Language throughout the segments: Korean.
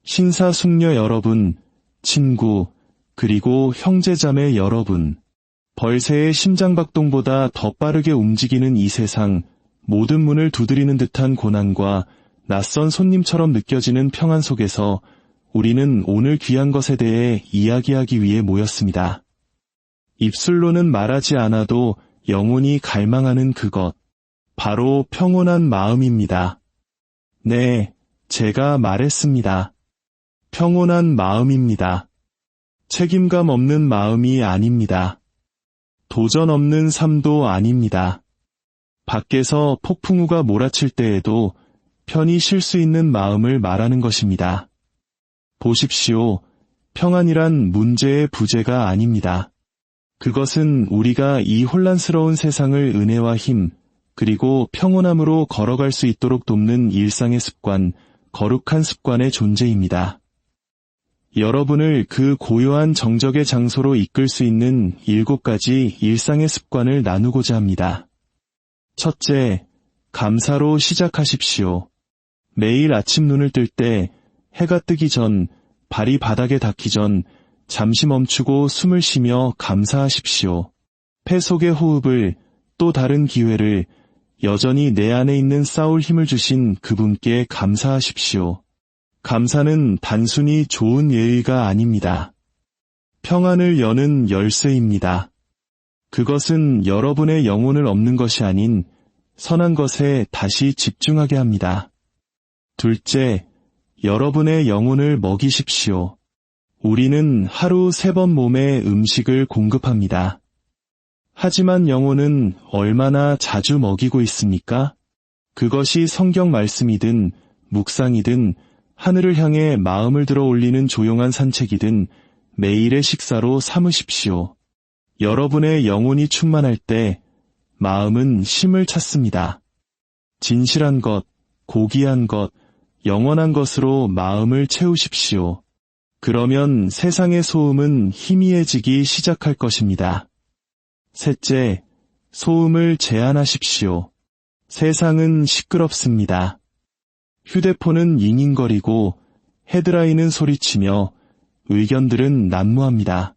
신사숙녀 여러분, 친구, 그리고 형제자매 여러분. 벌새의 심장박동보다 더 빠르게 움직이는 이 세상, 모든 문을 두드리는 듯한 고난과 낯선 손님처럼 느껴지는 평안 속에서 우리는 오늘 귀한 것에 대해 이야기하기 위해 모였습니다. 입술로는 말하지 않아도 영혼이 갈망하는 그것, 바로 평온한 마음입니다. 네, 제가 말했습니다. 평온한 마음입니다. 책임감 없는 마음이 아닙니다. 도전 없는 삶도 아닙니다. 밖에서 폭풍우가 몰아칠 때에도 편히 쉴 수 있는 마음을 말하는 것입니다. 보십시오. 평안이란 문제의 부재가 아닙니다. 그것은 우리가 이 혼란스러운 세상을 은혜와 힘, 그리고 평온함으로 걸어갈 수 있도록 돕는 일상의 습관, 거룩한 습관의 존재입니다. 여러분을 그 고요한 정적의 장소로 이끌 수 있는 7가지 일상의 습관을 나누고자 합니다. 첫째, 감사로 시작하십시오. 매일 아침 눈을 뜰 때 해가 뜨기 전, 발이 바닥에 닿기 전 잠시 멈추고 숨을 쉬며 감사하십시오. 폐 속의 호흡을, 또 다른 기회를, 여전히 내 안에 있는 싸울 힘을 주신 그분께 감사하십시오. 감사는 단순히 좋은 예의가 아닙니다. 평안을 여는 열쇠입니다. 그것은 여러분의 영혼을 얻는 것이 아닌 선한 것에 다시 집중하게 합니다. 둘째, 여러분의 영혼을 먹이십시오. 우리는 하루 3번 몸에 음식을 공급합니다. 하지만 영혼은 얼마나 자주 먹이고 있습니까? 그것이 성경 말씀이든 묵상이든 하늘을 향해 마음을 들어 올리는 조용한 산책이든 매일의 식사로 삼으십시오. 여러분의 영혼이 충만할 때 마음은 쉼을 찾습니다. 진실한 것, 고귀한 것, 영원한 것으로 마음을 채우십시오. 그러면 세상의 소음은 희미해지기 시작할 것입니다. 셋째, 소음을 제한하십시오. 세상은 시끄럽습니다. 휴대폰은 잉잉거리고 헤드라인은 소리치며 의견들은 난무합니다.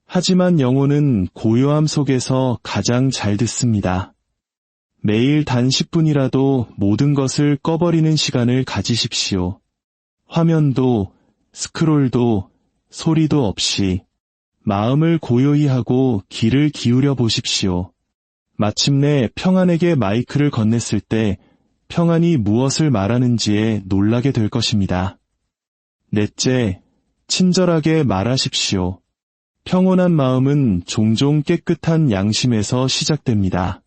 하지만 영혼은 고요함 속에서 가장 잘 듣습니다. 매일 단 10분이라도 모든 것을 꺼버리는 시간을 가지십시오. 화면도, 스크롤도, 소리도 없이 마음을 고요히 하고 귀를 기울여 보십시오. 마침내 평안에게 마이크를 건넸을 때 평안이 무엇을 말하는지에 놀라게 될 것입니다. 넷째, 친절하게 말하십시오. 평온한 마음은 종종 깨끗한 양심에서 시작됩니다.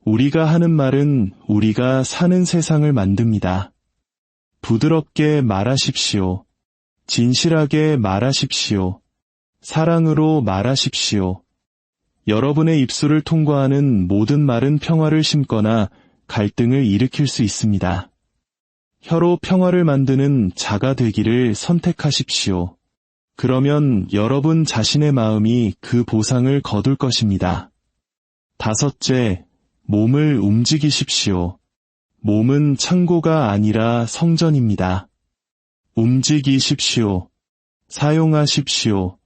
우리가 하는 말은 우리가 사는 세상을 만듭니다. 부드럽게 말하십시오. 진실하게 말하십시오. 사랑으로 말하십시오. 여러분의 입술을 통과하는 모든 말은 평화를 심거나 갈등을 일으킬 수 있습니다. 혀로 평화를 만드는 자가 되기를 선택하십시오. 그러면 여러분 자신의 마음이 그 보상을 거둘 것입니다. 다섯째, 몸을 움직이십시오. 몸은 창고가 아니라 성전입니다. 움직이십시오. 사용하십시오.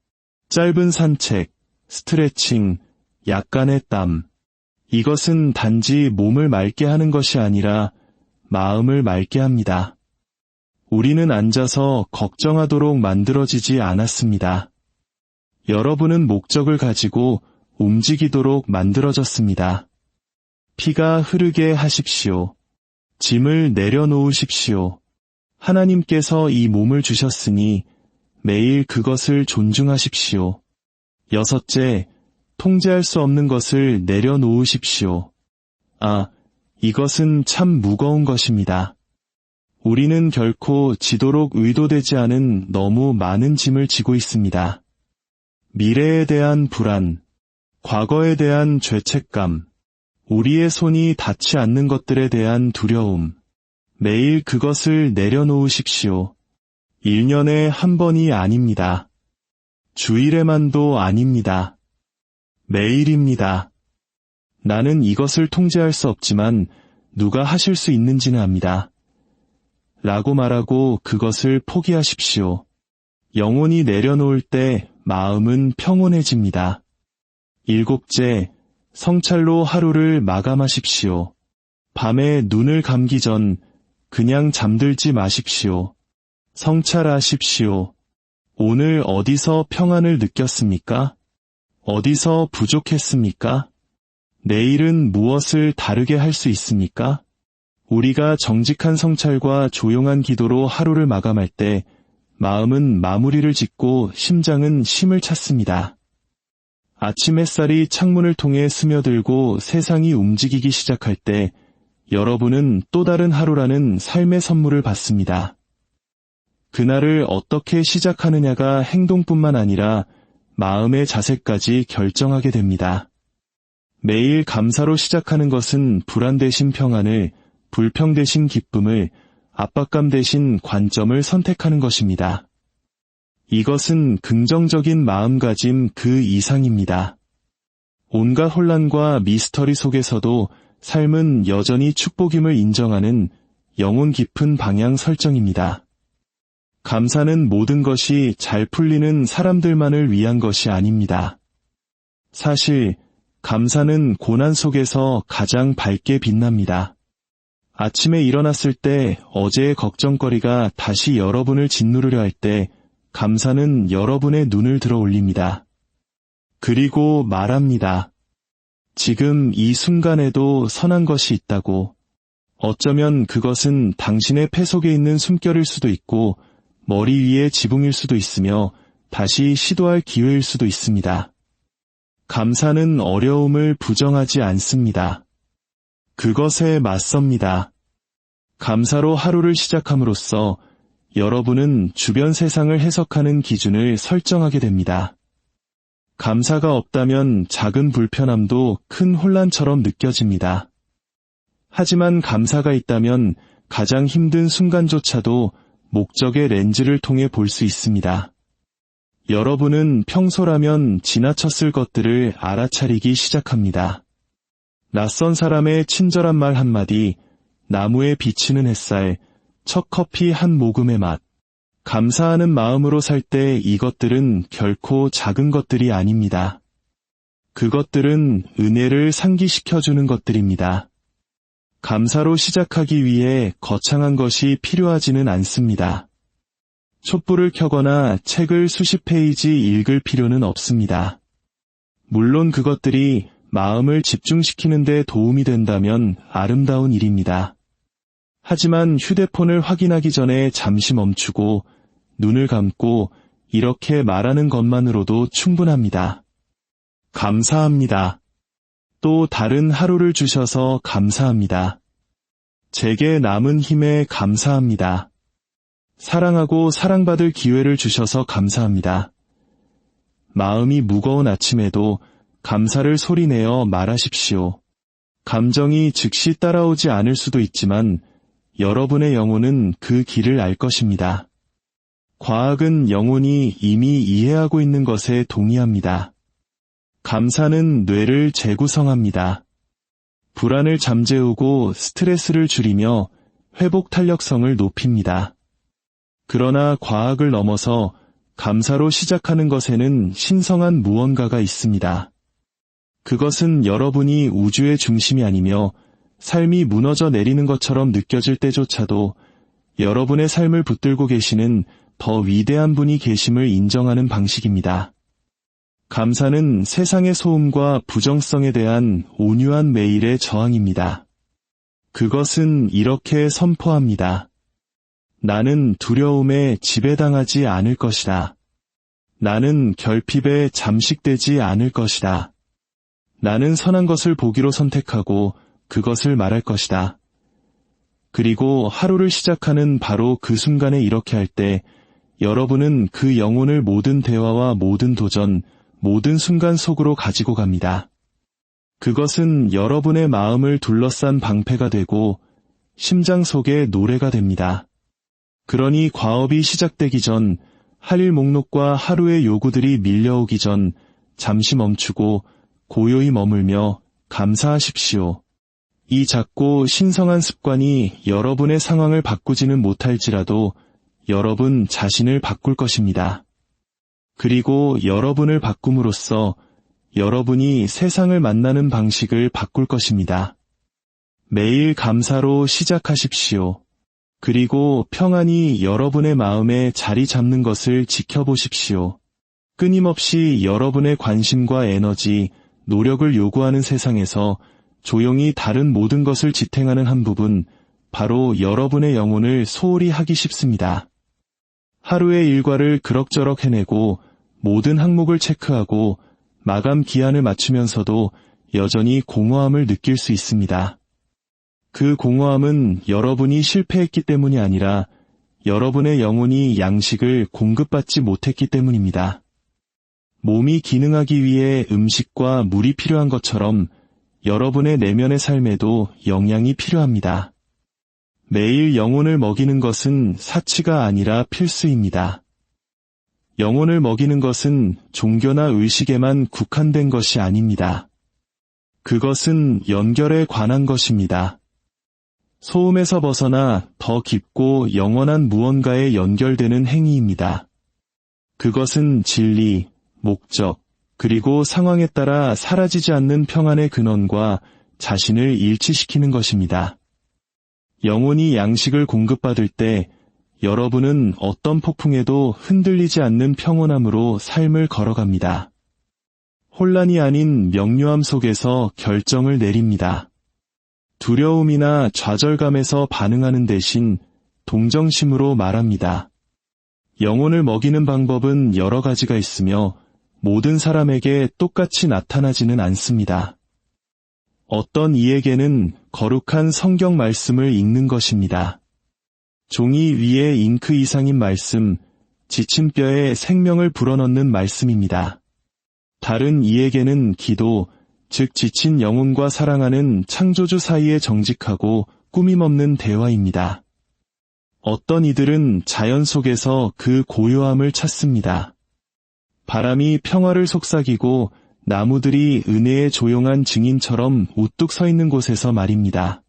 짧은 산책, 스트레칭, 약간의 땀. 이것은 단지 몸을 맑게 하는 것이 아니라 마음을 맑게 합니다. 우리는 앉아서 걱정하도록 만들어지지 않았습니다. 여러분은 목적을 가지고 움직이도록 만들어졌습니다. 피가 흐르게 하십시오. 짐을 내려놓으십시오. 하나님께서 이 몸을 주셨으니 매일 그것을 존중하십시오. 여섯째, 통제할 수 없는 것을 내려놓으십시오. 이것은 참 무거운 것입니다. 우리는 결코 지도록 의도되지 않은 너무 많은 짐을 지고 있습니다. 미래에 대한 불안, 과거에 대한 죄책감, 우리의 손이 닿지 않는 것들에 대한 두려움, 매일 그것을 내려놓으십시오. 1년에 한 번이 아닙니다. 주일에만도 아닙니다. 매일입니다. 나는 이것을 통제할 수 없지만 누가 하실 수 있는지는 압니다. 라고 말하고 그것을 포기하십시오. 영혼이 내려놓을 때 마음은 평온해집니다. 7째, 성찰로 하루를 마감하십시오. 밤에 눈을 감기 전 그냥 잠들지 마십시오. 성찰하십시오. 오늘 어디서 평안을 느꼈습니까? 어디서 부족했습니까? 내일은 무엇을 다르게 할 수 있습니까? 우리가 정직한 성찰과 조용한 기도로 하루를 마감할 때 마음은 마무리를 짓고 심장은 쉼을 찾습니다. 아침 햇살이 창문을 통해 스며들고 세상이 움직이기 시작할 때 여러분은 또 다른 하루라는 삶의 선물을 받습니다. 그날을 어떻게 시작하느냐가 행동뿐만 아니라 마음의 자세까지 결정하게 됩니다. 매일 감사로 시작하는 것은 불안 대신 평안을, 불평 대신 기쁨을, 압박감 대신 관점을 선택하는 것입니다. 이것은 긍정적인 마음가짐 그 이상입니다. 온갖 혼란과 미스터리 속에서도 삶은 여전히 축복임을 인정하는 영혼 깊은 방향 설정입니다. 감사는 모든 것이 잘 풀리는 사람들만을 위한 것이 아닙니다. 사실 감사는 고난 속에서 가장 밝게 빛납니다. 아침에 일어났을 때 어제의 걱정거리가 다시 여러분을 짓누르려 할 때 감사는 여러분의 눈을 들어 올립니다. 그리고 말합니다. 지금 이 순간에도 선한 것이 있다고. 어쩌면 그것은 당신의 폐 속에 있는 숨결일 수도 있고 머리 위의 지붕일 수도 있으며 다시 시도할 기회일 수도 있습니다. 감사는 어려움을 부정하지 않습니다. 그것에 맞섭니다. 감사로 하루를 시작함으로써 여러분은 주변 세상을 해석하는 기준을 설정하게 됩니다. 감사가 없다면 작은 불편함도 큰 혼란처럼 느껴집니다. 하지만 감사가 있다면 가장 힘든 순간조차도 목적의 렌즈를 통해 볼 수 있습니다. 여러분은 평소라면 지나쳤을 것들을 알아차리기 시작합니다. 낯선 사람의 친절한 말 한마디, 나무에 비치는 햇살, 첫 커피 한 모금의 맛. 감사하는 마음으로 살 때 이것들은 결코 작은 것들이 아닙니다. 그것들은 은혜를 상기시켜주는 것들입니다. 감사로 시작하기 위해 거창한 것이 필요하지는 않습니다. 촛불을 켜거나 책을 수십 페이지 읽을 필요는 없습니다. 물론 그것들이 마음을 집중시키는 데 도움이 된다면 아름다운 일입니다. 하지만 휴대폰을 확인하기 전에 잠시 멈추고 눈을 감고 이렇게 말하는 것만으로도 충분합니다. 감사합니다. 또 다른 하루를 주셔서 감사합니다. 제게 남은 힘에 감사합니다. 사랑하고 사랑받을 기회를 주셔서 감사합니다. 마음이 무거운 아침에도 감사를 소리내어 말하십시오. 감정이 즉시 따라오지 않을 수도 있지만 여러분의 영혼은 그 길을 알 것입니다. 과학은 영혼이 이미 이해하고 있는 것에 동의합니다. 감사는 뇌를 재구성합니다. 불안을 잠재우고 스트레스를 줄이며 회복 탄력성을 높입니다. 그러나 과학을 넘어서 감사로 시작하는 것에는 신성한 무언가가 있습니다. 그것은 여러분이 우주의 중심이 아니며 삶이 무너져 내리는 것처럼 느껴질 때조차도 여러분의 삶을 붙들고 계시는 더 위대한 분이 계심을 인정하는 방식입니다. 감사는 세상의 소음과 부정성에 대한 온유한 매일의 저항입니다. 그것은 이렇게 선포합니다. 나는 두려움에 지배당하지 않을 것이다. 나는 결핍에 잠식되지 않을 것이다. 나는 선한 것을 보기로 선택하고 그것을 말할 것이다. 그리고 하루를 시작하는 바로 그 순간에 이렇게 할 때 여러분은 그 영혼을 모든 대화와 모든 도전, 모든 순간 속으로 가지고 갑니다. 그것은 여러분의 마음을 둘러싼 방패가 되고 심장 속의 노래가 됩니다. 그러니 과업이 시작되기 전, 할 일 목록과 하루의 요구들이 밀려오기 전 잠시 멈추고 고요히 머물며 감사하십시오. 이 작고 신성한 습관이 여러분의 상황을 바꾸지는 못할지라도 여러분 자신을 바꿀 것입니다. 그리고 여러분을 바꿈으로써 여러분이 세상을 만나는 방식을 바꿀 것입니다. 매일 감사로 시작하십시오. 그리고 평안이 여러분의 마음에 자리 잡는 것을 지켜보십시오. 끊임없이 여러분의 관심과 에너지, 노력을 요구하는 세상에서 조용히 다른 모든 것을 지탱하는 한 부분, 바로 여러분의 영혼을 소홀히 하기 쉽습니다. 하루의 일과를 그럭저럭 해내고 모든 항목을 체크하고 마감 기한을 맞추면서도 여전히 공허함을 느낄 수 있습니다. 그 공허함은 여러분이 실패했기 때문이 아니라 여러분의 영혼이 양식을 공급받지 못했기 때문입니다. 몸이 기능하기 위해 음식과 물이 필요한 것처럼 여러분의 내면의 삶에도 영양이 필요합니다. 매일 영혼을 먹이는 것은 사치가 아니라 필수입니다. 영혼을 먹이는 것은 종교나 의식에만 국한된 것이 아닙니다. 그것은 연결에 관한 것입니다. 소음에서 벗어나 더 깊고 영원한 무언가에 연결되는 행위입니다. 그것은 진리, 목적, 그리고 상황에 따라 사라지지 않는 평안의 근원과 자신을 일치시키는 것입니다. 영혼이 양식을 공급받을 때 여러분은 어떤 폭풍에도 흔들리지 않는 평온함으로 삶을 걸어갑니다. 혼란이 아닌 명료함 속에서 결정을 내립니다. 두려움이나 좌절감에서 반응하는 대신 동정심으로 말합니다. 영혼을 먹이는 방법은 여러 가지가 있으며 모든 사람에게 똑같이 나타나지는 않습니다. 어떤 이에게는 거룩한 성경 말씀을 읽는 것입니다. 종이 위에 잉크 이상인 말씀, 지친 뼈에 생명을 불어넣는 말씀입니다. 다른 이에게는 기도, 즉 지친 영혼과 사랑하는 창조주 사이에 정직하고 꾸밈없는 대화입니다. 어떤 이들은 자연 속에서 그 고요함을 찾습니다. 바람이 평화를 속삭이고 나무들이 은혜의 조용한 증인처럼 우뚝 서 있는 곳에서 말입니다.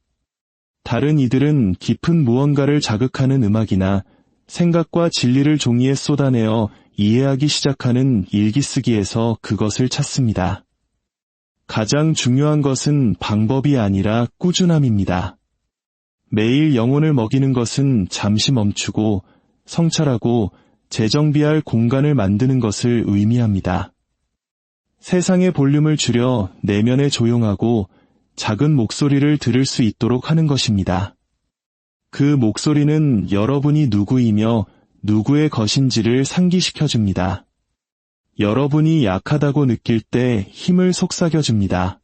다른 이들은 깊은 무언가를 자극하는 음악이나 생각과 진리를 종이에 쏟아내어 이해하기 시작하는 일기 쓰기에서 그것을 찾습니다. 가장 중요한 것은 방법이 아니라 꾸준함입니다. 매일 영혼을 먹이는 것은 잠시 멈추고 성찰하고 재정비할 공간을 만드는 것을 의미합니다. 세상의 볼륨을 줄여 내면에 조용하고 작은 목소리를 들을 수 있도록 하는 것입니다. 그 목소리는 여러분이 누구이며 누구의 것인지를 상기시켜줍니다. 여러분이 약하다고 느낄 때 힘을 속삭여줍니다.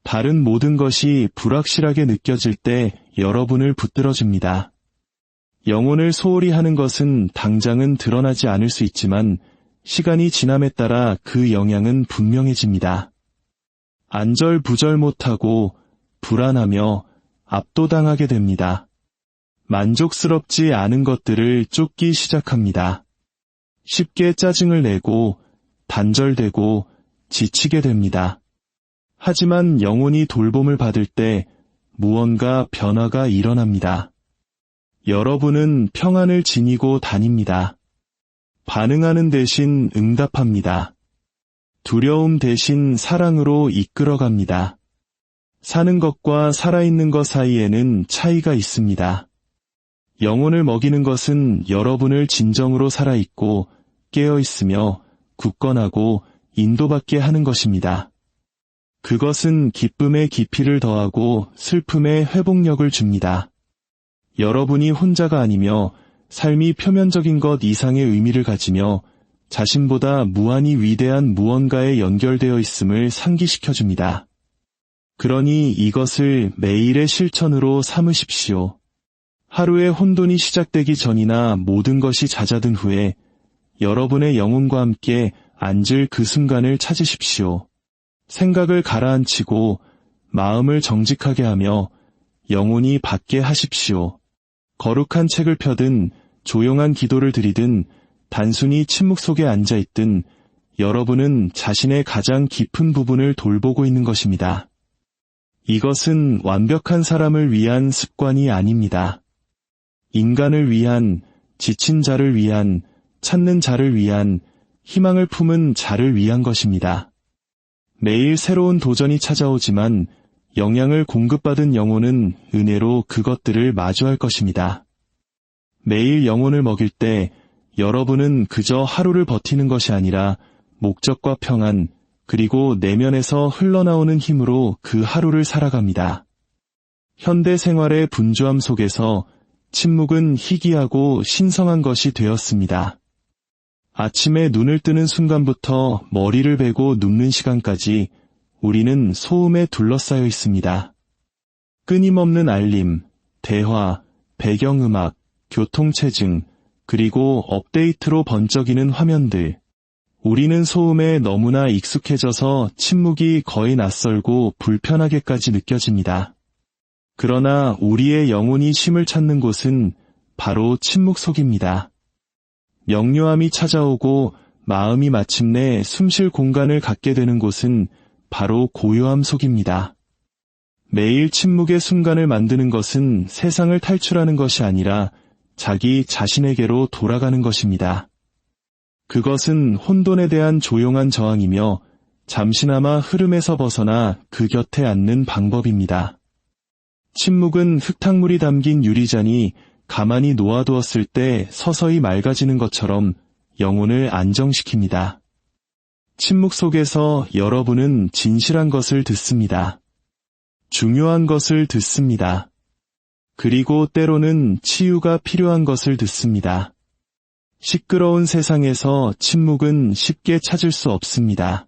다른 모든 것이 불확실하게 느껴질 때 여러분을 붙들어줍니다. 영혼을 소홀히 하는 것은 당장은 드러나지 않을 수 있지만 시간이 지남에 따라 그 영향은 분명해집니다. 안절부절 못하고 불안하며 압도당하게 됩니다. 만족스럽지 않은 것들을 쫓기 시작합니다. 쉽게 짜증을 내고 단절되고 지치게 됩니다. 하지만 영혼이 돌봄을 받을 때 무언가 변화가 일어납니다. 여러분은 평안을 지니고 다닙니다. 반응하는 대신 응답합니다. 두려움 대신 사랑으로 이끌어갑니다. 사는 것과 살아있는 것 사이에는 차이가 있습니다. 영혼을 먹이는 것은 여러분을 진정으로 살아있고 깨어있으며 굳건하고 인도받게 하는 것입니다. 그것은 기쁨의 깊이를 더하고 슬픔의 회복력을 줍니다. 여러분이 혼자가 아니며 삶이 표면적인 것 이상의 의미를 가지며 자신보다 무한히 위대한 무언가에 연결되어 있음을 상기시켜줍니다. 그러니 이것을 매일의 실천으로 삼으십시오. 하루의 혼돈이 시작되기 전이나 모든 것이 잦아든 후에 여러분의 영혼과 함께 앉을 그 순간을 찾으십시오. 생각을 가라앉히고 마음을 정직하게 하며 영혼이 받게 하십시오. 거룩한 책을 펴든 조용한 기도를 드리든 단순히 침묵 속에 앉아있든 여러분은 자신의 가장 깊은 부분을 돌보고 있는 것입니다. 이것은 완벽한 사람을 위한 습관이 아닙니다. 인간을 위한, 지친 자를 위한, 찾는 자를 위한, 희망을 품은 자를 위한 것입니다. 매일 새로운 도전이 찾아오지만 영양을 공급받은 영혼은 은혜로 그것들을 마주할 것입니다. 매일 영혼을 먹일 때 여러분은 그저 하루를 버티는 것이 아니라 목적과 평안, 그리고 내면에서 흘러나오는 힘으로 그 하루를 살아갑니다. 현대 생활의 분주함 속에서 침묵은 희귀하고 신성한 것이 되었습니다. 아침에 눈을 뜨는 순간부터 머리를 베고 눕는 시간까지 우리는 소음에 둘러싸여 있습니다. 끊임없는 알림, 대화, 배경음악, 교통체증, 그리고 업데이트로 번쩍이는 화면들. 우리는 소음에 너무나 익숙해져서 침묵이 거의 낯설고 불편하게까지 느껴집니다. 그러나 우리의 영혼이 쉼을 찾는 곳은 바로 침묵 속입니다. 명료함이 찾아오고 마음이 마침내 숨쉴 공간을 갖게 되는 곳은 바로 고요함 속입니다. 매일 침묵의 순간을 만드는 것은 세상을 탈출하는 것이 아니라 자기 자신에게로 돌아가는 것입니다. 그것은 혼돈에 대한 조용한 저항이며 잠시나마 흐름에서 벗어나 그 곁에 앉는 방법입니다. 침묵은 흙탕물이 담긴 유리잔이 가만히 놓아두었을 때 서서히 맑아지는 것처럼 영혼을 안정시킵니다. 침묵 속에서 여러분은 진실한 것을 듣습니다. 중요한 것을 듣습니다. 그리고 때로는 치유가 필요한 것을 듣습니다. 시끄러운 세상에서 침묵은 쉽게 찾을 수 없습니다.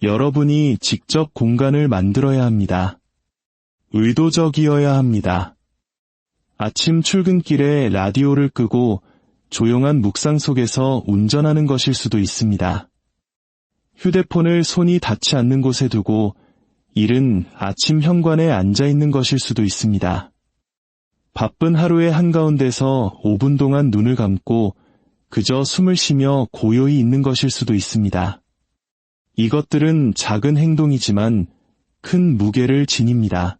여러분이 직접 공간을 만들어야 합니다. 의도적이어야 합니다. 아침 출근길에 라디오를 끄고 조용한 묵상 속에서 운전하는 것일 수도 있습니다. 휴대폰을 손이 닿지 않는 곳에 두고 일은 아침 현관에 앉아 있는 것일 수도 있습니다. 바쁜 하루의 한가운데서 5분 동안 눈을 감고 그저 숨을 쉬며 고요히 있는 것일 수도 있습니다. 이것들은 작은 행동이지만 큰 무게를 지닙니다.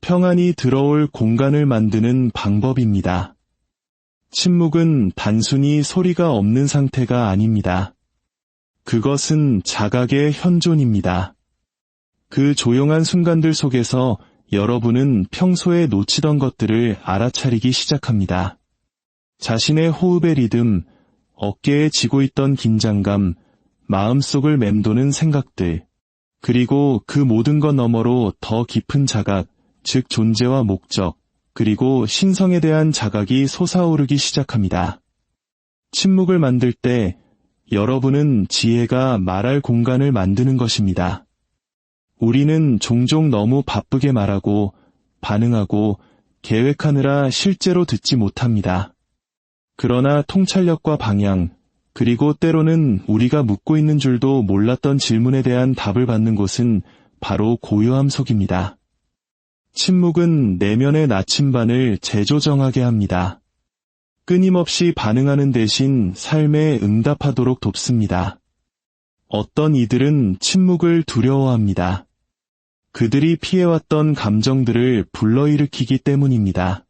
평안이 들어올 공간을 만드는 방법입니다. 침묵은 단순히 소리가 없는 상태가 아닙니다. 그것은 자각의 현존입니다. 그 조용한 순간들 속에서 여러분은 평소에 놓치던 것들을 알아차리기 시작합니다. 자신의 호흡의 리듬, 어깨에 지고 있던 긴장감, 마음속을 맴도는 생각들, 그리고 그 모든 것 너머로 더 깊은 자각, 즉 존재와 목적, 그리고 신성에 대한 자각이 솟아오르기 시작합니다. 침묵을 만들 때 여러분은 지혜가 말할 공간을 만드는 것입니다. 우리는 종종 너무 바쁘게 말하고 반응하고 계획하느라 실제로 듣지 못합니다. 그러나 통찰력과 방향, 그리고 때로는 우리가 묻고 있는 줄도 몰랐던 질문에 대한 답을 받는 곳은 바로 고요함 속입니다. 침묵은 내면의 나침반을 재조정하게 합니다. 끊임없이 반응하는 대신 삶에 응답하도록 돕습니다. 어떤 이들은 침묵을 두려워합니다. 그들이 피해왔던 감정들을 불러일으키기 때문입니다.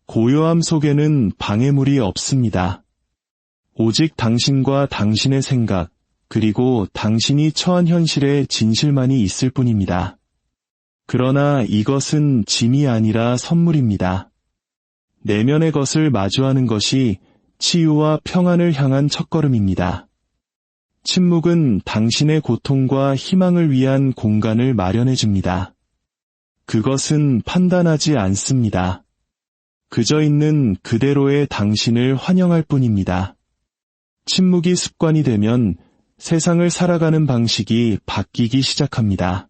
고요함 속에는 방해물이 없습니다. 오직 당신과 당신의 생각, 그리고 당신이 처한 현실의 진실만이 있을 뿐입니다. 그러나 이것은 짐이 아니라 선물입니다. 내면의 것을 마주하는 것이 치유와 평안을 향한 첫걸음입니다. 침묵은 당신의 고통과 희망을 위한 공간을 마련해 줍니다. 그것은 판단하지 않습니다. 그저 있는 그대로의 당신을 환영할 뿐입니다. 침묵이 습관이 되면 세상을 살아가는 방식이 바뀌기 시작합니다.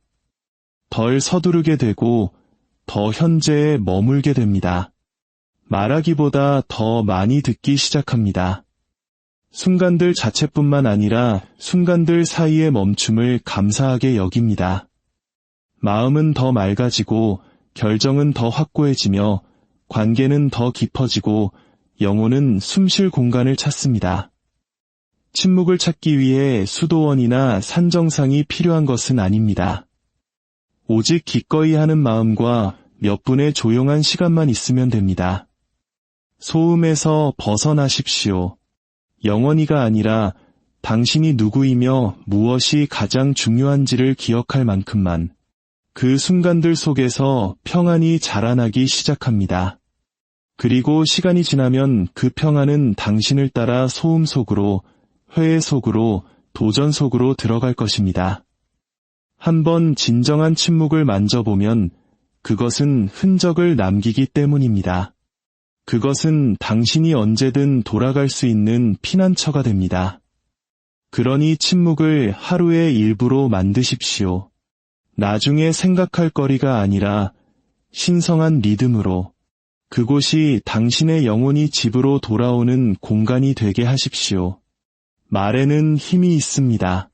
덜 서두르게 되고 더 현재에 머물게 됩니다. 말하기보다 더 많이 듣기 시작합니다. 순간들 자체뿐만 아니라 순간들 사이의 멈춤을 감사하게 여깁니다. 마음은 더 맑아지고 결정은 더 확고해지며 관계는 더 깊어지고 영혼은 숨쉴 공간을 찾습니다. 침묵을 찾기 위해 수도원이나 산정상이 필요한 것은 아닙니다. 오직 기꺼이 하는 마음과 몇 분의 조용한 시간만 있으면 됩니다. 소음에서 벗어나십시오. 영원히가 아니라 당신이 누구이며 무엇이 가장 중요한지를 기억할 만큼만 그 순간들 속에서 평안이 자라나기 시작합니다. 그리고 시간이 지나면 그 평안은 당신을 따라 소음 속으로, 회의 속으로, 도전 속으로 들어갈 것입니다. 한번 진정한 침묵을 만져보면 그것은 흔적을 남기기 때문입니다. 그것은 당신이 언제든 돌아갈 수 있는 피난처가 됩니다. 그러니 침묵을 하루의 일부로 만드십시오. 나중에 생각할 거리가 아니라 신성한 리듬으로 그곳이 당신의 영혼이 집으로 돌아오는 공간이 되게 하십시오. 말에는 힘이 있습니다.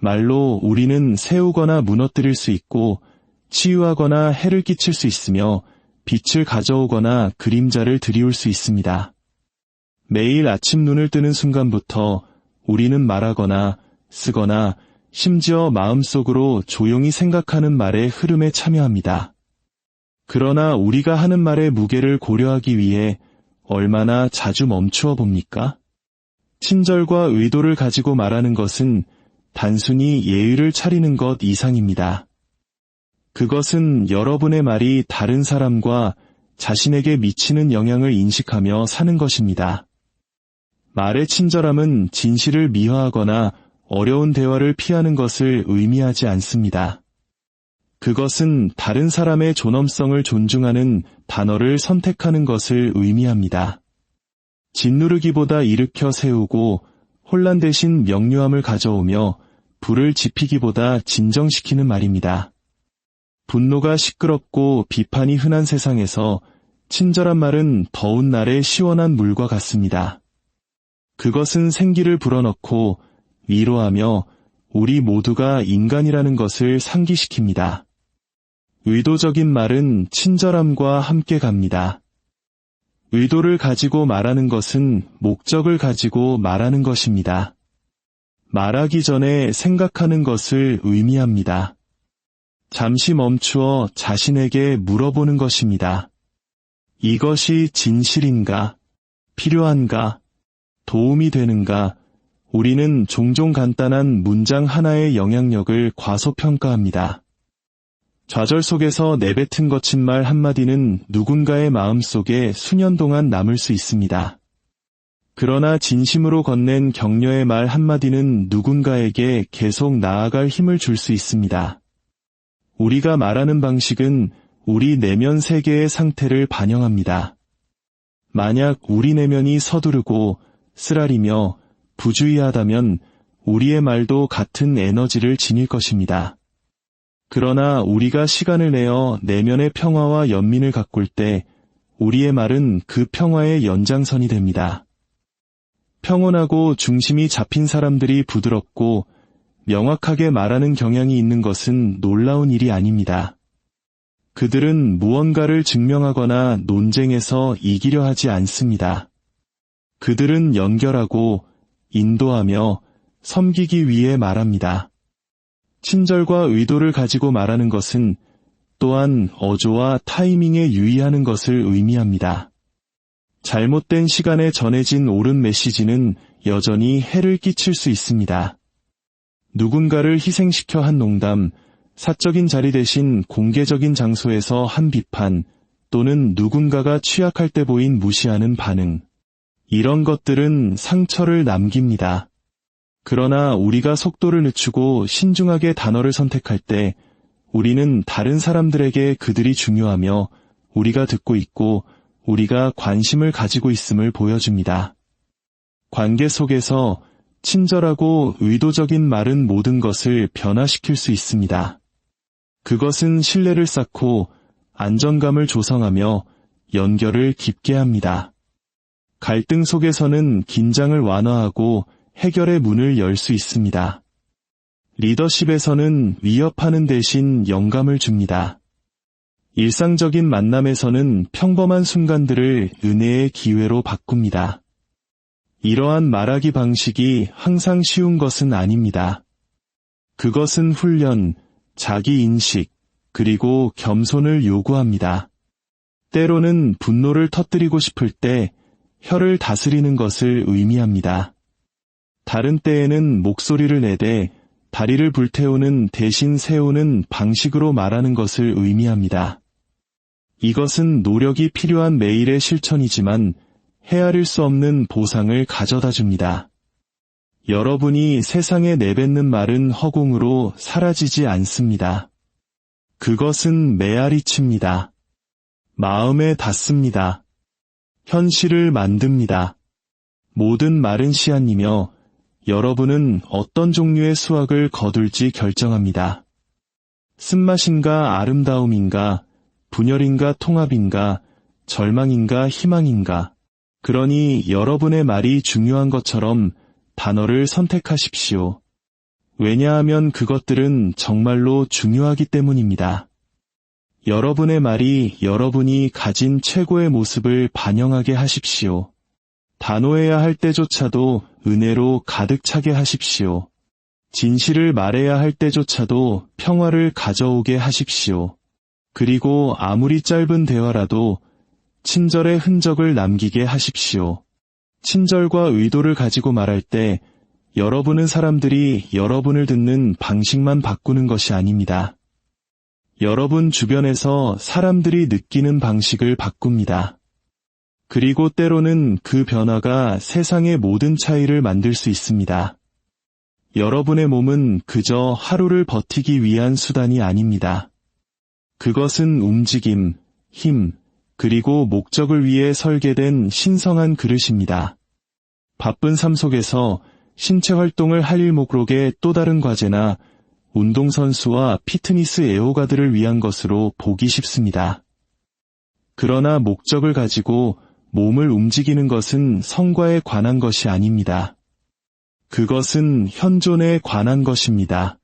말로 우리는 세우거나 무너뜨릴 수 있고 치유하거나 해를 끼칠 수 있으며 빛을 가져오거나 그림자를 들이올 수 있습니다. 매일 아침 눈을 뜨는 순간부터 우리는 말하거나 쓰거나 심지어 마음속으로 조용히 생각하는 말의 흐름에 참여합니다. 그러나 우리가 하는 말의 무게를 고려하기 위해 얼마나 자주 멈추어 봅니까? 친절과 의도를 가지고 말하는 것은 단순히 예의를 차리는 것 이상입니다. 그것은 여러분의 말이 다른 사람과 자신에게 미치는 영향을 인식하며 사는 것입니다. 말의 친절함은 진실을 미화하거나 어려운 대화를 피하는 것을 의미하지 않습니다. 그것은 다른 사람의 존엄성을 존중하는 단어를 선택하는 것을 의미합니다. 짓누르기보다 일으켜 세우고 혼란 대신 명료함을 가져오며 불을 지피기보다 진정시키는 말입니다. 분노가 시끄럽고 비판이 흔한 세상에서 친절한 말은 더운 날의 시원한 물과 같습니다. 그것은 생기를 불어넣고 위로하며 우리 모두가 인간이라는 것을 상기시킵니다. 의도적인 말은 친절함과 함께 갑니다. 의도를 가지고 말하는 것은 목적을 가지고 말하는 것입니다. 말하기 전에 생각하는 것을 의미합니다. 잠시 멈추어 자신에게 물어보는 것입니다. 이것이 진실인가? 필요한가? 도움이 되는가? 우리는 종종 간단한 문장 하나의 영향력을 과소평가합니다. 좌절 속에서 내뱉은 거친 말 한마디는 누군가의 마음속에 수년 동안 남을 수 있습니다. 그러나 진심으로 건넨 격려의 말 한마디는 누군가에게 계속 나아갈 힘을 줄 수 있습니다. 우리가 말하는 방식은 우리 내면 세계의 상태를 반영합니다. 만약 우리 내면이 서두르고 쓰라리며 부주의하다면 우리의 말도 같은 에너지를 지닐 것입니다. 그러나 우리가 시간을 내어 내면의 평화와 연민을 가꿀 때 우리의 말은 그 평화의 연장선이 됩니다. 평온하고 중심이 잡힌 사람들이 부드럽고 명확하게 말하는 경향이 있는 것은 놀라운 일이 아닙니다. 그들은 무언가를 증명하거나 논쟁에서 이기려 하지 않습니다. 그들은 연결하고 인도하며 섬기기 위해 말합니다. 친절과 의도를 가지고 말하는 것은 또한 어조와 타이밍에 유의하는 것을 의미합니다. 잘못된 시간에 전해진 옳은 메시지는 여전히 해를 끼칠 수 있습니다. 누군가를 희생시켜 한 농담, 사적인 자리 대신 공개적인 장소에서 한 비판, 또는 누군가가 취약할 때 보인 무시하는 반응. 이런 것들은 상처를 남깁니다. 그러나 우리가 속도를 늦추고 신중하게 단어를 선택할 때 우리는 다른 사람들에게 그들이 중요하며 우리가 듣고 있고 우리가 관심을 가지고 있음을 보여줍니다. 관계 속에서 친절하고 의도적인 말은 모든 것을 변화시킬 수 있습니다. 그것은 신뢰를 쌓고 안정감을 조성하며 연결을 깊게 합니다. 갈등 속에서는 긴장을 완화하고 해결의 문을 열 수 있습니다. 리더십에서는 위협하는 대신 영감을 줍니다. 일상적인 만남에서는 평범한 순간들을 은혜의 기회로 바꿉니다. 이러한 말하기 방식이 항상 쉬운 것은 아닙니다. 그것은 훈련, 자기 인식, 그리고 겸손을 요구합니다. 때로는 분노를 터뜨리고 싶을 때 혀를 다스리는 것을 의미합니다. 다른 때에는 목소리를 내되 다리를 불태우는 대신 세우는 방식으로 말하는 것을 의미합니다. 이것은 노력이 필요한 매일의 실천이지만 헤아릴 수 없는 보상을 가져다 줍니다. 여러분이 세상에 내뱉는 말은 허공으로 사라지지 않습니다. 그것은 메아리칩니다. 마음에 닿습니다. 현실을 만듭니다. 모든 말은 씨앗이며 여러분은 어떤 종류의 수확을 거둘지 결정합니다. 쓴맛인가 아름다움인가, 분열인가 통합인가, 절망인가 희망인가. 그러니 여러분의 말이 중요한 것처럼 단어를 선택하십시오. 왜냐하면 그것들은 정말로 중요하기 때문입니다. 여러분의 말이 여러분이 가진 최고의 모습을 반영하게 하십시오. 단호해야 할 때조차도 은혜로 가득 차게 하십시오. 진실을 말해야 할 때조차도 평화를 가져오게 하십시오. 그리고 아무리 짧은 대화라도 친절의 흔적을 남기게 하십시오. 친절과 의도를 가지고 말할 때 여러분은 사람들이 여러분을 듣는 방식만 바꾸는 것이 아닙니다. 여러분 주변에서 사람들이 느끼는 방식을 바꿉니다. 그리고 때로는 그 변화가 세상의 모든 차이를 만들 수 있습니다. 여러분의 몸은 그저 하루를 버티기 위한 수단이 아닙니다. 그것은 움직임, 힘, 그리고 목적을 위해 설계된 신성한 그릇입니다. 바쁜 삶 속에서 신체 활동을 할 일 목록의 또 다른 과제나 운동선수와 피트니스 애호가들을 위한 것으로 보기 쉽습니다. 그러나 목적을 가지고 몸을 움직이는 것은 성과에 관한 것이 아닙니다. 그것은 현존에 관한 것입니다.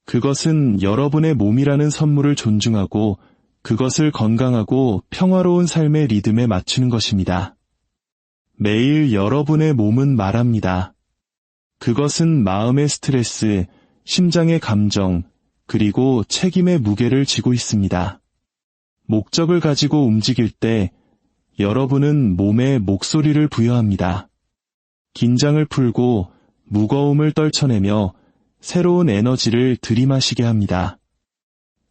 그것은 여러분의 몸이라는 선물을 존중하고 그것을 건강하고 평화로운 삶의 리듬에 맞추는 것입니다. 매일 여러분의 몸은 말합니다. 그것은 마음의 스트레스, 심장의 감정, 그리고 책임의 무게를 지고 있습니다. 목적을 가지고 움직일 때 여러분은 몸에 목소리를 부여합니다. 긴장을 풀고 무거움을 떨쳐내며 새로운 에너지를 들이마시게 합니다.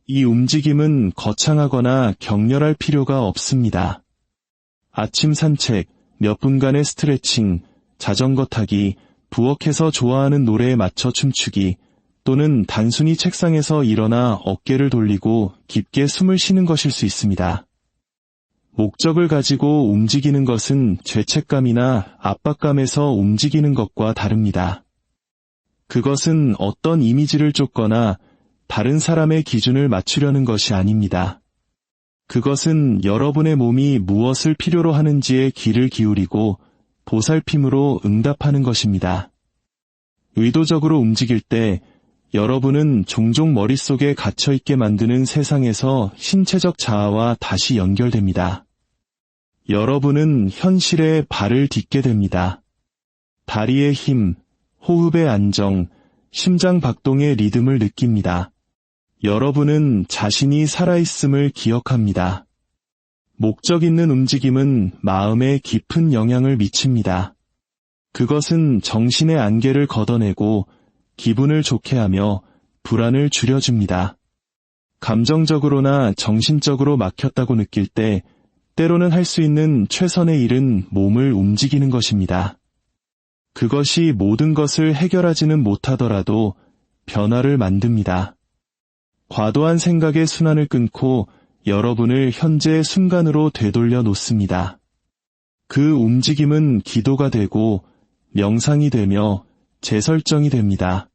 이 움직임은 거창하거나 격렬할 필요가 없습니다. 아침 산책, 몇 분간의 스트레칭, 자전거 타기, 부엌에서 좋아하는 노래에 맞춰 춤추기, 또는 단순히 책상에서 일어나 어깨를 돌리고 깊게 숨을 쉬는 것일 수 있습니다. 목적을 가지고 움직이는 것은 죄책감이나 압박감에서 움직이는 것과 다릅니다. 그것은 어떤 이미지를 쫓거나 다른 사람의 기준을 맞추려는 것이 아닙니다. 그것은 여러분의 몸이 무엇을 필요로 하는지에 귀를 기울이고 보살핌으로 응답하는 것입니다. 의도적으로 움직일 때 여러분은 종종 머릿속에 갇혀있게 만드는 세상에서 신체적 자아와 다시 연결됩니다. 여러분은 현실에 발을 딛게 됩니다. 다리의 힘, 호흡의 안정, 심장 박동의 리듬을 느낍니다. 여러분은 자신이 살아있음을 기억합니다. 목적 있는 움직임은 마음에 깊은 영향을 미칩니다. 그것은 정신의 안개를 걷어내고 기분을 좋게 하며 불안을 줄여줍니다. 감정적으로나 정신적으로 막혔다고 느낄 때 때로는 할 수 있는 최선의 일은 몸을 움직이는 것입니다. 그것이 모든 것을 해결하지는 못하더라도 변화를 만듭니다. 과도한 생각의 순환을 끊고 여러분을 현재의 순간으로 되돌려 놓습니다. 그 움직임은 기도가 되고 명상이 되며 재설정이 됩니다.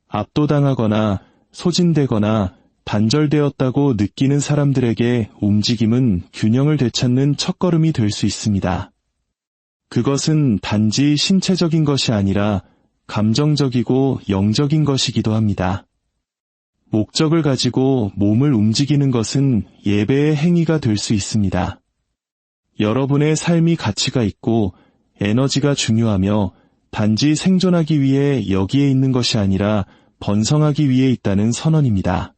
압도당하거나 소진되거나 단절되었다고 느끼는 사람들에게 움직임은 균형을 되찾는 첫걸음이 될 수 있습니다. 그것은 단지 신체적인 것이 아니라 감정적이고 영적인 것이기도 합니다. 목적을 가지고 몸을 움직이는 것은 예배의 행위가 될 수 있습니다. 여러분의 삶이 가치가 있고 에너지가 중요하며 단지 생존하기 위해 여기에 있는 것이 아니라 번성하기 위해 있다는 선언입니다.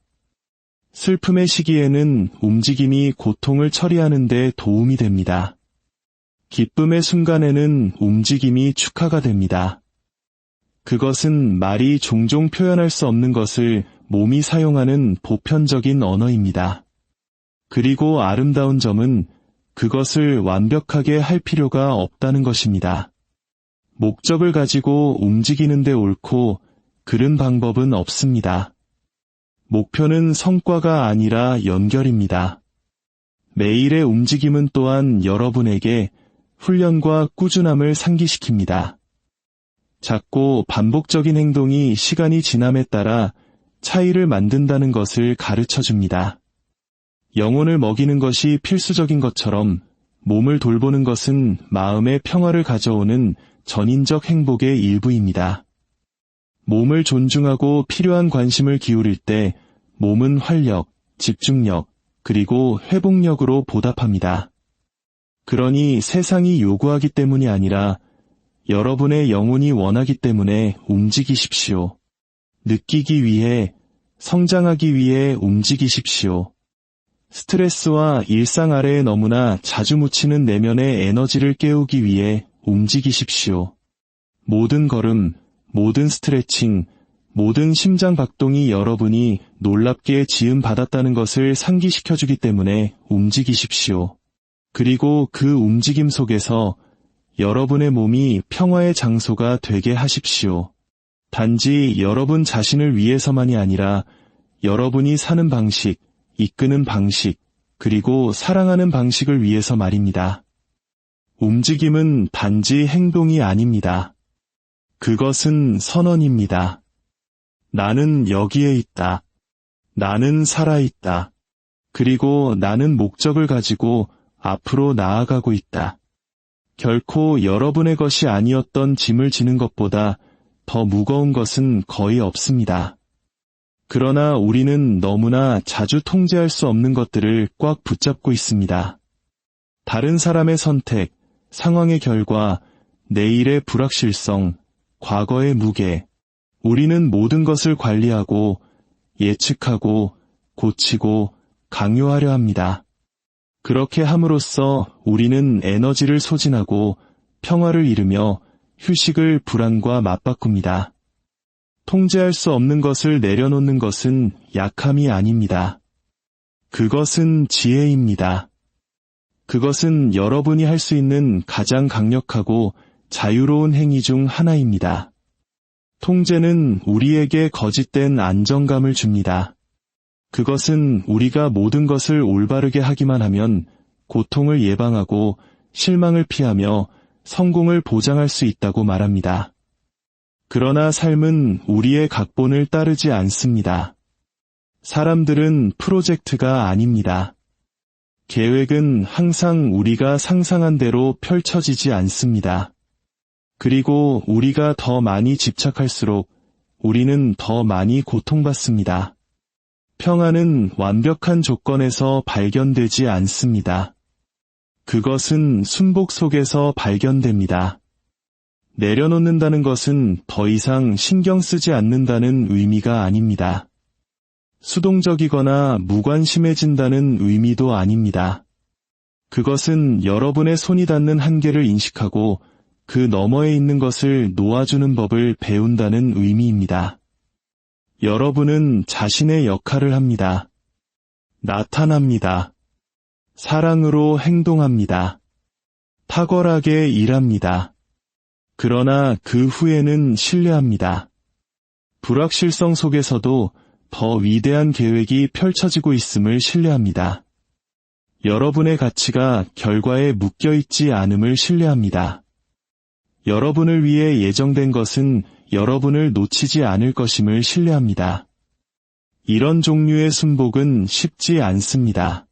슬픔의 시기에는 움직임이 고통을 처리하는 데 도움이 됩니다. 기쁨의 순간에는 움직임이 축하가 됩니다. 그것은 말이 종종 표현할 수 없는 것을 몸이 사용하는 보편적인 언어입니다. 그리고 아름다운 점은 그것을 완벽하게 할 필요가 없다는 것입니다. 목적을 가지고 움직이는데 옳고 그른 방법은 없습니다. 목표는 성과가 아니라 연결입니다. 매일의 움직임은 또한 여러분에게 훈련과 꾸준함을 상기시킵니다. 작고 반복적인 행동이 시간이 지남에 따라 차이를 만든다는 것을 가르쳐줍니다. 영혼을 먹이는 것이 필수적인 것처럼 몸을 돌보는 것은 마음의 평화를 가져오는 전인적 행복의 일부입니다. 몸을 존중하고 필요한 관심을 기울일 때 몸은 활력, 집중력, 그리고 회복력으로 보답합니다. 그러니 세상이 요구하기 때문이 아니라 여러분의 영혼이 원하기 때문에 움직이십시오. 느끼기 위해, 성장하기 위해 움직이십시오. 스트레스와 일상 아래에 너무나 자주 묻히는 내면의 에너지를 깨우기 위해 움직이십시오. 모든 걸음, 모든 스트레칭, 모든 심장 박동이 여러분이 놀랍게 지음받았다는 것을 상기시켜주기 때문에 움직이십시오. 그리고 그 움직임 속에서 여러분의 몸이 평화의 장소가 되게 하십시오. 단지 여러분 자신을 위해서만이 아니라 여러분이 사는 방식, 이끄는 방식, 그리고 사랑하는 방식을 위해서 말입니다. 움직임은 단지 행동이 아닙니다. 그것은 선언입니다. 나는 여기에 있다. 나는 살아있다. 그리고 나는 목적을 가지고 앞으로 나아가고 있다. 결코 여러분의 것이 아니었던 짐을 지는 것보다 더 무거운 것은 거의 없습니다. 그러나 우리는 너무나 자주 통제할 수 없는 것들을 꽉 붙잡고 있습니다. 다른 사람의 선택, 상황의 결과, 내일의 불확실성, 과거의 무게. 우리는 모든 것을 관리하고, 예측하고, 고치고, 강요하려 합니다. 그렇게 함으로써 우리는 에너지를 소진하고 평화를 잃으며 휴식을 불안과 맞바꿉니다. 통제할 수 없는 것을 내려놓는 것은 약함이 아닙니다. 그것은 지혜입니다. 그것은 여러분이 할 수 있는 가장 강력하고 자유로운 행위 중 하나입니다. 통제는 우리에게 거짓된 안정감을 줍니다. 그것은 우리가 모든 것을 올바르게 하기만 하면 고통을 예방하고 실망을 피하며 성공을 보장할 수 있다고 말합니다. 그러나 삶은 우리의 각본을 따르지 않습니다. 사람들은 프로젝트가 아닙니다. 계획은 항상 우리가 상상한 대로 펼쳐지지 않습니다. 그리고 우리가 더 많이 집착할수록 우리는 더 많이 고통받습니다. 평화는 완벽한 조건에서 발견되지 않습니다. 그것은 순복 속에서 발견됩니다. 내려놓는다는 것은 더 이상 신경 쓰지 않는다는 의미가 아닙니다. 수동적이거나 무관심해진다는 의미도 아닙니다. 그것은 여러분의 손이 닿는 한계를 인식하고 그 너머에 있는 것을 놓아주는 법을 배운다는 의미입니다. 여러분은 자신의 역할을 합니다. 나타납니다. 사랑으로 행동합니다. 탁월하게 일합니다. 그러나 그 후에는 신뢰합니다. 불확실성 속에서도 더 위대한 계획이 펼쳐지고 있음을 신뢰합니다. 여러분의 가치가 결과에 묶여있지 않음을 신뢰합니다. 여러분을 위해 예정된 것은 여러분을 놓치지 않을 것임을 신뢰합니다. 이런 종류의 순복은 쉽지 않습니다.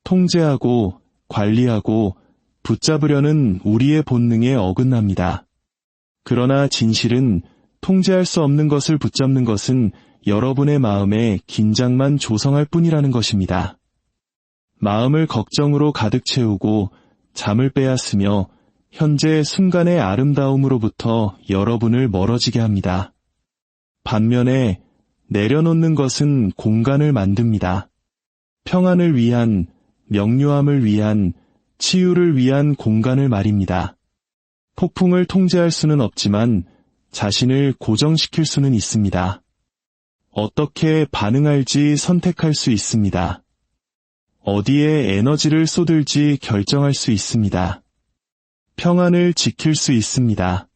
통제하고 관리하고 붙잡으려는 우리의 본능에 어긋납니다. 그러나 진실은 통제할 수 없는 것을 붙잡는 것은 여러분의 마음에 긴장만 조성할 뿐이라는 것입니다. 마음을 걱정으로 가득 채우고 잠을 빼앗으며 현재 순간의 아름다움으로부터 여러분을 멀어지게 합니다. 반면에 내려놓는 것은 공간을 만듭니다. 평안을 위한, 명료함을 위한, 치유를 위한 공간을 말입니다. 폭풍을 통제할 수는 없지만 자신을 고정시킬 수는 있습니다. 어떻게 반응할지 선택할 수 있습니다. 어디에 에너지를 쏟을지 결정할 수 있습니다. 평안을 지킬 수 있습니다.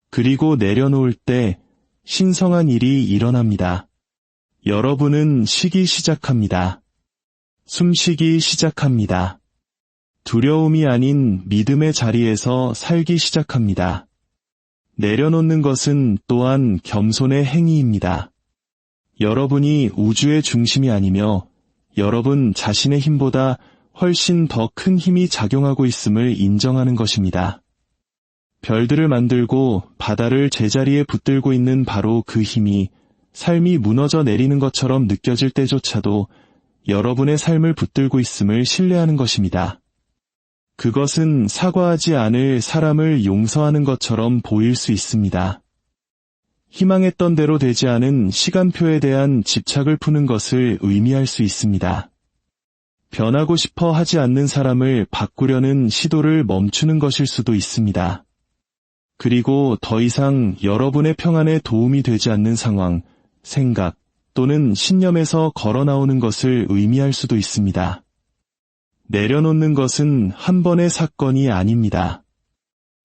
그리고 내려놓을 때 신성한 일이 일어납니다. 여러분은 쉬기 시작합니다. 숨쉬기 시작합니다. 두려움이 아닌 믿음의 자리에서 살기 시작합니다. 내려놓는 것은 또한 겸손의 행위입니다. 여러분이 우주의 중심이 아니며 여러분 자신의 힘보다 훨씬 더 큰 힘이 작용하고 있음을 인정하는 것입니다. 별들을 만들고 바다를 제자리에 붙들고 있는 바로 그 힘이 삶이 무너져 내리는 것처럼 느껴질 때조차도 여러분의 삶을 붙들고 있음을 신뢰하는 것입니다. 그것은 사과하지 않을 사람을 용서하는 것처럼 보일 수 있습니다. 희망했던 대로 되지 않은 시간표에 대한 집착을 푸는 것을 의미할 수 있습니다. 변하고 싶어 하지 않는 사람을 바꾸려는 시도를 멈추는 것일 수도 있습니다. 그리고 더 이상 여러분의 평안에 도움이 되지 않는 상황, 생각 또는 신념에서 걸어 나오는 것을 의미할 수도 있습니다. 내려놓는 것은 한 번의 사건이 아닙니다.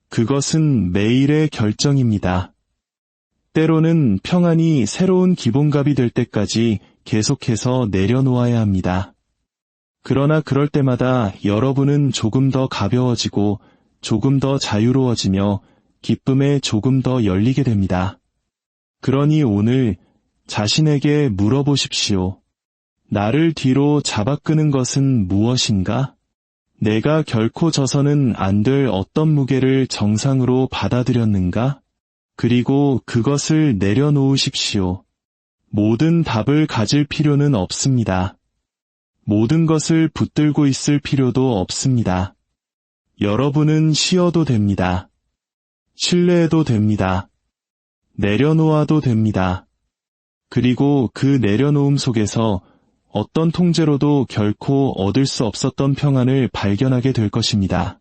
그것은 매일의 결정입니다. 때로는 평안이 새로운 기본값이 될 때까지 계속해서 내려놓아야 합니다. 그러나 그럴 때마다 여러분은 조금 더 가벼워지고 조금 더 자유로워지며 기쁨에 조금 더 열리게 됩니다. 그러니 오늘 자신에게 물어보십시오. 나를 뒤로 잡아끄는 것은 무엇인가? 내가 결코 져서는 안 될 어떤 무게를 정상으로 받아들였는가? 그리고 그것을 내려놓으십시오. 모든 답을 가질 필요는 없습니다. 모든 것을 붙들고 있을 필요도 없습니다. 여러분은 쉬어도 됩니다. 신뢰해도 됩니다. 내려놓아도 됩니다. 그리고 그 내려놓음 속에서 어떤 통제로도 결코 얻을 수 없었던 평안을 발견하게 될 것입니다.